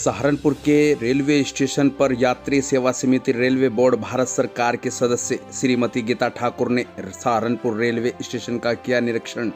सहारनपुर के railway station पर यात्री सेवा समिति रेलवे बोर्ड भारत सरकार के सदस्य श्रीमती गीता ठाकुर ने सहारनपुर रेलवे स्टेशन का किया निरीक्षण।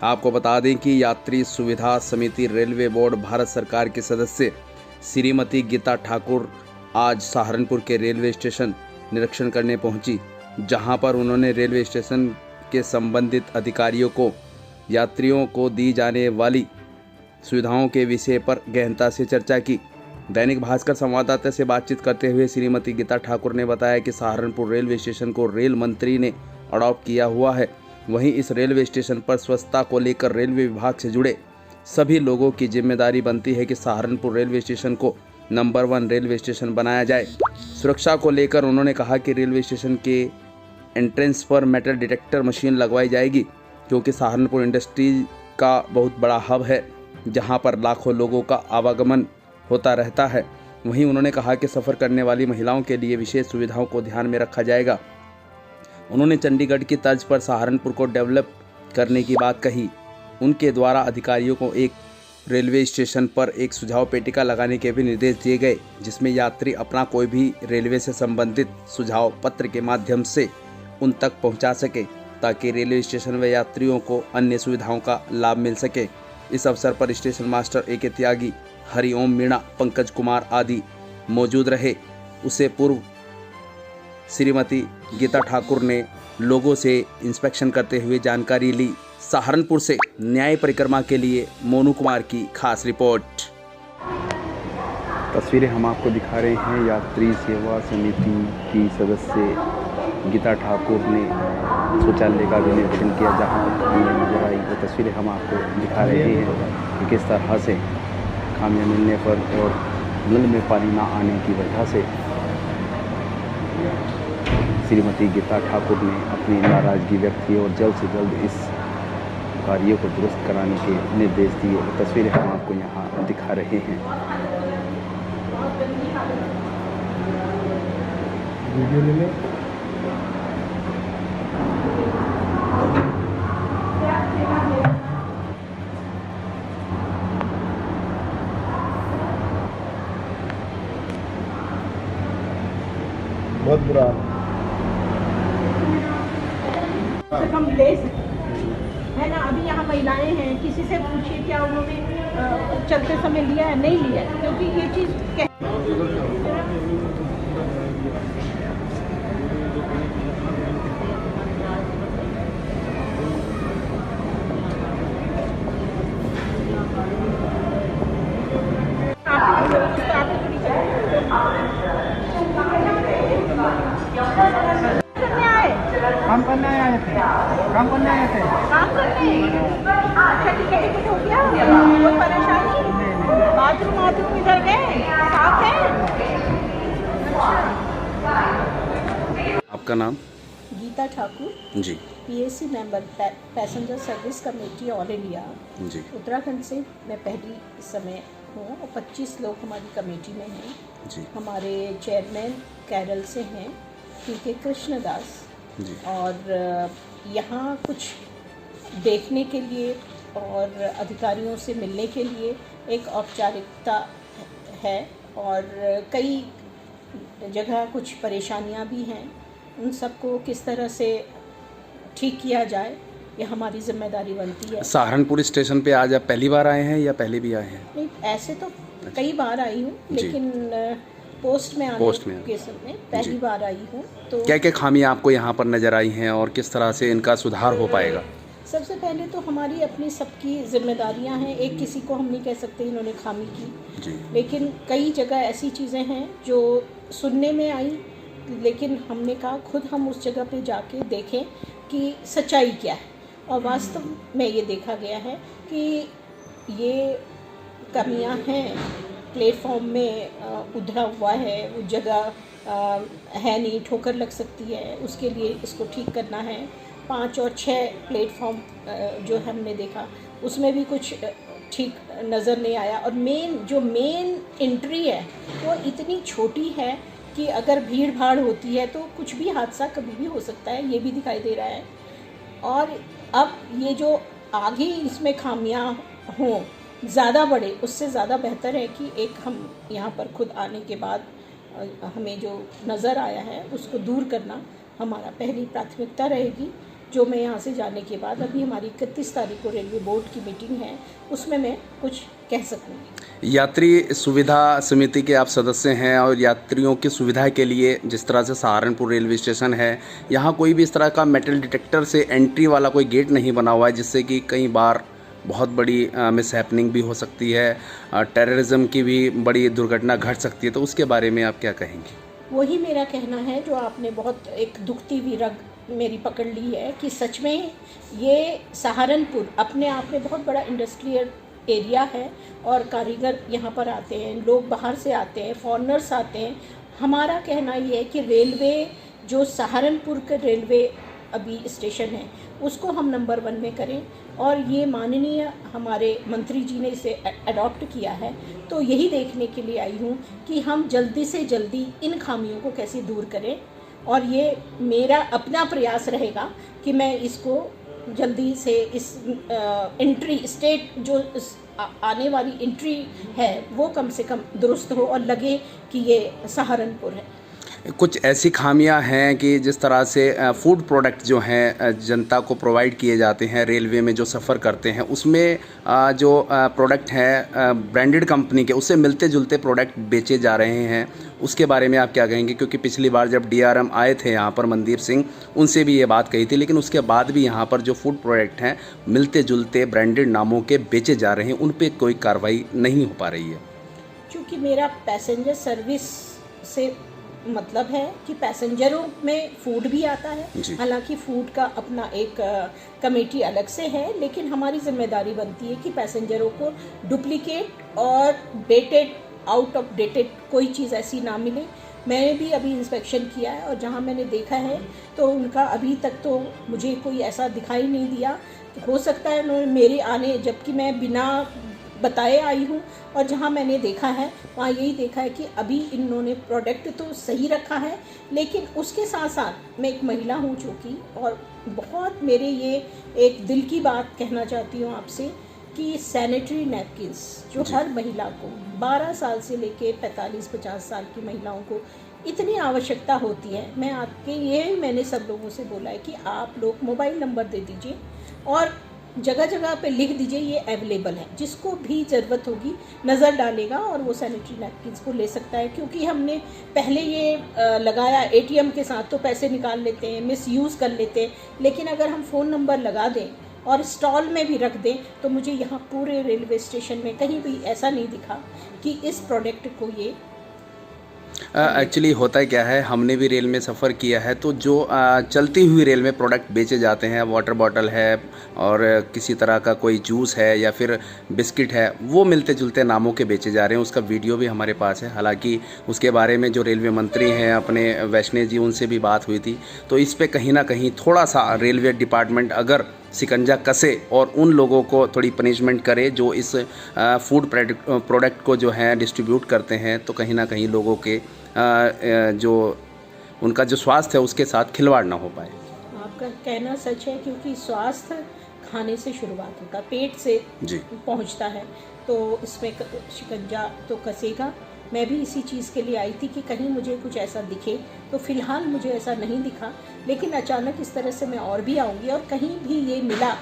आपको बता दें कि यात्री सुविधा समिति रेलवे बोर्ड भारत सरकार के सदस्य श्रीमती गीता ठाकुर आज सहारनपुर के रेलवे स्टेशन निरीक्षण करने पहुंची, जहां पर उन्होंने रेलवे स्टेशन के संबंधित अधिकारियों को यात्रियों को दी जाने वाली सुविधाओं के विषय पर गहनता से चर्चा की। दैनिक भास्कर संवाददाता से बातचीत करते हुए श्रीमती गीता ठाकुर ने बताया कि सहारनपुर रेलवे स्टेशन को रेल मंत्री ने अडॉप्ट किया हुआ है। वहीं इस रेलवे स्टेशन पर स्वच्छता को लेकर रेलवे विभाग से जुड़े सभी लोगों की जिम्मेदारी बनती है कि सहारनपुर रेलवे स्टेशन को नंबर 1 रेलवे स्टेशन बनाया जाए। सुरक्षा को लेकर उन्होंने कहा कि रेलवे स्टेशन के एंट्रेंस पर मेटल डिटेक्टर मशीन लगवाई जाएगी, क्योंकि सहारनपुर इंडस्ट्री का बहुत बड़ा हब है, जहां पर लाखों लोगों का आवागमन होता रहता है। वहीं उन्होंने कहा कि सफ़र करने वाली महिलाओं के लिए विशेष सुविधाओं को ध्यान में रखा जाएगा। उन्होंने चंडीगढ़ की तर्ज पर सहारनपुर को डेवलप करने की बात कही। उनके द्वारा अधिकारियों को एक रेलवे स्टेशन पर एक सुझाव पेटिका लगाने के भी निर्देश दिए गए, जिसमें यात्री अपना कोई भी रेलवे से संबंधित सुझाव पत्र के माध्यम से उन तक पहुंचा सके, ताकि रेलवे स्टेशन व यात्रियों को अन्य सुविधाओं का लाभ मिल सके। इस अवसर पर स्टेशन मास्टर ए.के. त्यागी, हरिओम मीणा, पंकज कुमार आदि मौजूद रहे। उससे पूर्व श्रीमती गीता ठाकुर ने लोगों से इंस्पेक्शन करते हुए जानकारी ली। सहारनपुर से न्याय परिक्रमा के लिए मोनू कुमार की खास रिपोर्ट। तस्वीरें हम आपको दिखा रहे हैं यात्री सेवा समिति की सदस्य गीता ठाकुर ने शौचालय का भी निरीक्षण किया, जहाँ पर खामियाँ नजर आई। वो तस्वीरें हम आपको दिखा रहे हैं कि किस तरह से खामियाँ मिलने पर और नल में पानी ना आने की वजह से श्रीमती गीता ठाकुर ने अपनी नाराज़गी व्यक्त की और जल्द से जल्द इस कार्य को दुरुस्त कराने के निर्देश दिए। वो तस्वीरें हम आपको यहाँ दिखा रहे हैं। वीडियो ले लें। बहुत बुरा हम ले है ना। अभी यहाँ महिलाएं हैं, किसी से पूछिए क्या उन्होंने चलते समय लिया है, नहीं लिया, क्योंकि ये चीज़ काम करने आए थे। काम करने। अच्छा ठीक है, कुछ हो गया, कोई परेशानी? बाथरूम इधर गए, साफ है? आपका नाम? Geeta Thakur ji. PAC member, passenger service committee all India ji. Uttarakhand से मैं पहली समय हूँ और 25 लोग हमारी कमेटी में हैं जी। हमारे चेयरमैन केरल से हैं पीके कृष्णदास जी। और यहाँ कुछ देखने के लिए और अधिकारियों से मिलने के लिए एक औपचारिकता है, और कई जगह कुछ परेशानियाँ भी हैं। उन सबको किस तरह से ठीक किया जाए, ये हमारी जिम्मेदारी बनती है। सहारनपुर स्टेशन पे आज आप पहली बार आए हैं या पहले भी आए हैं? नहीं, ऐसे तो कई बार आई हूँ, लेकिन पोस्ट में आने के समय पहली बार आई हूँ। तो क्या क्या खामियां आपको यहाँ पर नज़र आई हैं और किस तरह से इनका सुधार हो पाएगा? सबसे पहले तो हमारी अपनी सबकी जिम्मेदारियाँ हैं। एक किसी को हम नहीं कह सकते इन्होंने खामी की जी। लेकिन कई जगह ऐसी चीज़ें हैं जो सुनने में आई, लेकिन हमने कहा खुद हम उस जगह पे जाके देखें कि सच्चाई क्या है। और वास्तव में ये देखा गया है कि ये कमियां हैं। प्लेटफॉर्म में उधरा हुआ है, उस जगह है नहीं, ठोकर लग सकती है, उसके लिए इसको ठीक करना है। 5 और 6 प्लेटफॉर्म जो हमने देखा उसमें भी कुछ ठीक नज़र नहीं आया। और मेन एंट्री है वो इतनी छोटी है कि अगर भीड़ भाड़ होती है तो कुछ भी हादसा कभी भी हो सकता है, ये भी दिखाई दे रहा है। और अब ये जो आगे इसमें खामियां हों ज़्यादा बढ़े, उससे ज़्यादा बेहतर है कि एक हम यहाँ पर खुद आने के बाद हमें जो नज़र आया है उसको दूर करना हमारा पहली प्राथमिकता रहेगी। जो मैं यहाँ से जाने के बाद, अभी हमारी 31 तारीख को रेलवे बोर्ड की मीटिंग है, उसमें मैं कुछ कह सकूँगी। यात्री सुविधा समिति के आप सदस्य हैं और यात्रियों की सुविधा के लिए जिस तरह से सहारनपुर रेलवे स्टेशन है, यहाँ कोई भी इस तरह का मेटल डिटेक्टर से एंट्री वाला कोई गेट नहीं बना हुआ है, जिससे कि कई बार बहुत बड़ी मिसहैपनिंग भी हो सकती है, टेररिज्म की भी बड़ी दुर्घटना घट सकती है। तो उसके बारे में आप क्या कहेंगी? वही मेरा कहना है जो आपने बहुत एक दुखती हुई रग मेरी पकड़ ली है कि सच में ये सहारनपुर अपने आप में बहुत बड़ा इंडस्ट्रियल एरिया है और कारीगर यहाँ पर आते हैं, लोग बाहर से आते हैं, फॉरेनर्स आते हैं। हमारा कहना ये है कि रेलवे जो सहारनपुर का रेलवे अभी स्टेशन है उसको हम नंबर 1 में करें, और ये माननीय हमारे मंत्री जी ने इसे अडॉप्ट किया है। तो यही देखने के लिए आई हूँ कि हम जल्दी से जल्दी इन खामियों को कैसे दूर करें, और ये मेरा अपना प्रयास रहेगा कि मैं इसको जल्दी से इस एंट्री स्टेट जो आने वाली एंट्री है वो कम से कम दुरुस्त हो और लगे कि ये सहारनपुर है। कुछ ऐसी खामियां हैं कि जिस तरह से फूड प्रोडक्ट जो हैं जनता को प्रोवाइड किए जाते हैं रेलवे में जो सफ़र करते हैं, उसमें जो प्रोडक्ट हैं ब्रांडेड कंपनी के, उससे मिलते जुलते प्रोडक्ट बेचे जा रहे हैं, उसके बारे में आप क्या कहेंगे? क्योंकि पिछली बार जब DRM आए थे यहाँ पर मनदीप सिंह, उनसे भी ये बात कही थी, लेकिन उसके बाद भी यहाँ पर जो फूड प्रोडक्ट हैं मिलते जुलते ब्रांडेड नामों के बेचे जा रहे हैं, उन पर कोई कार्रवाई नहीं हो पा रही है। क्योंकि मेरा पैसेंजर सर्विस से मतलब है कि पैसेंजरों में फूड भी आता है, हालांकि फूड का अपना एक कमेटी अलग से है, लेकिन हमारी जिम्मेदारी बनती है कि पैसेंजरों को डुप्लीकेट और डेटेड आउट ऑफ डेटेड कोई चीज़ ऐसी ना मिले। मैंने भी अभी इंस्पेक्शन किया है और जहां मैंने देखा है तो उनका अभी तक तो मुझे कोई ऐसा दिखाई नहीं दिया। हो सकता है उन्होंने मेरे आने, जबकि मैं बिना बताए आई हूँ, और जहाँ मैंने देखा है वहाँ यही देखा है कि अभी इन्होंने प्रोडक्ट तो सही रखा है, लेकिन उसके साथ साथ मैं एक महिला हूँ जो कि, और बहुत मेरे ये एक दिल की बात कहना चाहती हूँ आपसे कि सैनिटरी नैपकिन्स जो हर महिला को 12 साल से लेके 45-50 साल की महिलाओं को इतनी आवश्यकता होती है। मैं आपके ये मैंने सब लोगों से बोला है कि आप लोग मोबाइल नंबर दे दीजिए और जगह जगह पे लिख दीजिए ये अवेलेबल है, जिसको भी ज़रूरत होगी नज़र डालेगा और वो सैनिटरी नैपकिन्स को ले सकता है। क्योंकि हमने पहले ये लगाया ATM के साथ तो पैसे निकाल लेते हैं, मिसयूज़ कर लेते हैं, लेकिन अगर हम फ़ोन नंबर लगा दें और स्टॉल में भी रख दें तो मुझे यहाँ पूरे रेलवे स्टेशन में कहीं भी ऐसा नहीं दिखा कि इस प्रोडक्ट को ये एक्चुअली होता है क्या है, हमने भी रेल में सफ़र किया है, तो जो चलती हुई रेल में प्रोडक्ट बेचे जाते हैं, वाटर बॉटल है और किसी तरह का कोई जूस है या फिर बिस्किट है, वो मिलते जुलते नामों के बेचे जा रहे हैं। उसका वीडियो भी हमारे पास है। हालांकि उसके बारे में जो रेलवे मंत्री हैं अपने वैष्णव जी, उनसे भी बात हुई थी। तो इस पर कहीं ना कहीं थोड़ा सा रेलवे डिपार्टमेंट अगर शिकंजा कसे और उन लोगों को थोड़ी पनिशमेंट करे जो इस फूड प्रोडक्ट को जो है डिस्ट्रीब्यूट करते हैं, तो कहीं ना कहीं लोगों के जो उनका जो स्वास्थ्य है उसके साथ खिलवाड़ ना हो पाए। आपका कहना सच है, क्योंकि स्वास्थ्य खाने से शुरुआत होता है, पेट से पहुंचता है, तो इसमें शिकंजा तो कसेगा। मैं भी इसी चीज़ के लिए आई थी कि कहीं मुझे कुछ ऐसा दिखे, तो फ़िलहाल मुझे ऐसा नहीं दिखा, लेकिन अचानक इस तरह से मैं और भी आऊँगी और कहीं भी ये मिला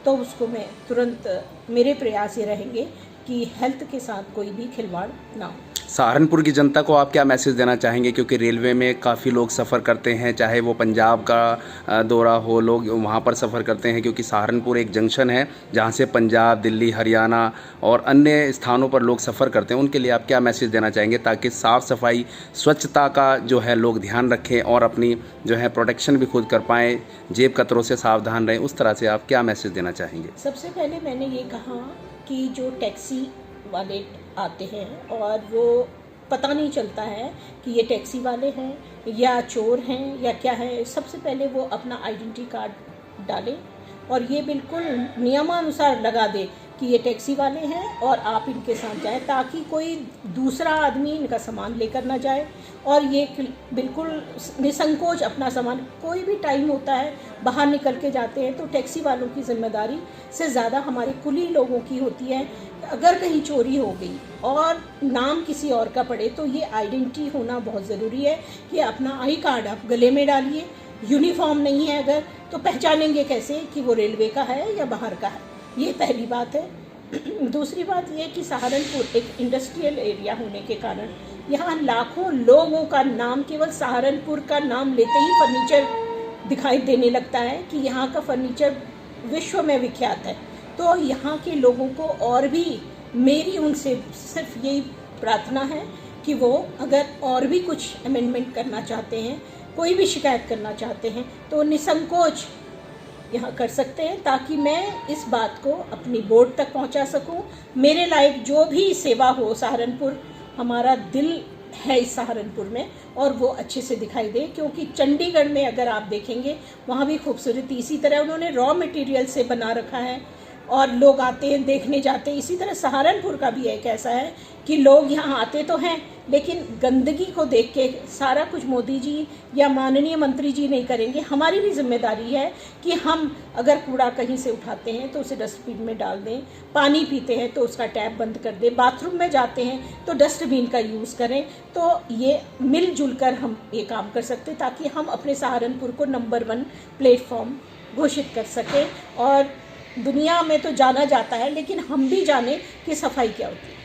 तो उसको मैं तुरंत, मेरे प्रयास ये रहेंगे कि हेल्थ के साथ कोई भी खिलवाड़ ना हो। सहारनपुर की जनता को आप क्या मैसेज देना चाहेंगे? क्योंकि रेलवे में काफ़ी लोग सफ़र करते हैं, चाहे वो पंजाब का दौरा हो, लोग वहाँ पर सफ़र करते हैं, क्योंकि सहारनपुर एक जंक्शन है जहाँ से पंजाब, दिल्ली, हरियाणा और अन्य स्थानों पर लोग सफ़र करते हैं। उनके लिए आप क्या मैसेज देना चाहेंगे ताकि साफ़ सफाई, स्वच्छता का जो है लोग ध्यान रखें और अपनी जो है प्रोटेक्शन भी खुद कर पाएँ, जेब कतरों से सावधान रहें? उस तरह से आप क्या मैसेज देना चाहेंगे? सबसे पहले मैंने ये कहा कि जो टैक्सी वाले आते हैं और वो पता नहीं चलता है कि ये टैक्सी वाले हैं या चोर हैं या क्या है, सबसे पहले वो अपना आइडेंटिटी कार्ड डालें और ये बिल्कुल नियमानुसार लगा दे कि ये टैक्सी वाले हैं और आप इनके साथ जाएं, ताकि कोई दूसरा आदमी इनका सामान लेकर ना जाए और ये बिल्कुल निसंकोच अपना सामान, कोई भी टाइम होता है बाहर निकल के जाते हैं तो टैक्सी वालों की जिम्मेदारी से ज़्यादा हमारे कुली लोगों की होती है। अगर कहीं चोरी हो गई और नाम किसी और का पड़े तो ये आइडेंटिटी होना बहुत ज़रूरी है कि अपना आई कार्ड आप गले में डालिए। यूनिफॉर्म नहीं है अगर तो पहचानेंगे कैसे कि वो रेलवे का है या बाहर का है, ये पहली बात है। दूसरी बात ये कि सहारनपुर एक इंडस्ट्रियल एरिया होने के कारण यहाँ लाखों लोगों का नाम, केवल सहारनपुर का नाम लेते ही फर्नीचर दिखाई देने लगता है कि यहाँ का फर्नीचर विश्व में विख्यात है। तो यहाँ के लोगों को और भी मेरी उनसे सिर्फ यही प्रार्थना है कि वो अगर और भी कुछ अमेंडमेंट करना चाहते हैं, कोई भी शिकायत करना चाहते हैं तो निसंकोच यहाँ कर सकते हैं, ताकि मैं इस बात को अपनी बोर्ड तक पहुँचा सकूँ। मेरे लायक जो भी सेवा हो, सहारनपुर हमारा दिल है इस सहारनपुर में, और वो अच्छे से दिखाई दे। क्योंकि चंडीगढ़ में अगर आप देखेंगे वहाँ भी खूबसूरती इसी तरह उन्होंने रॉ मटेरियल से बना रखा है और लोग आते हैं, देखने जाते हैं। इसी तरह सहारनपुर का भी एक ऐसा है कि लोग यहाँ आते तो हैं लेकिन गंदगी को देख के सारा कुछ मोदी जी या माननीय मंत्री जी नहीं करेंगे। हमारी भी जिम्मेदारी है कि हम अगर कूड़ा कहीं से उठाते हैं तो उसे डस्टबिन में डाल दें, पानी पीते हैं तो उसका टैप बंद कर दें, बाथरूम में जाते हैं तो डस्टबिन का यूज़ करें। तो ये मिलजुल कर हम ये काम कर सकते हैं ताकि हम अपने सहारनपुर को नंबर 1 प्लेटफॉर्म घोषित कर सकें। और दुनिया में तो जाना जाता है लेकिन हम भी जाने कि सफाई क्या होती है।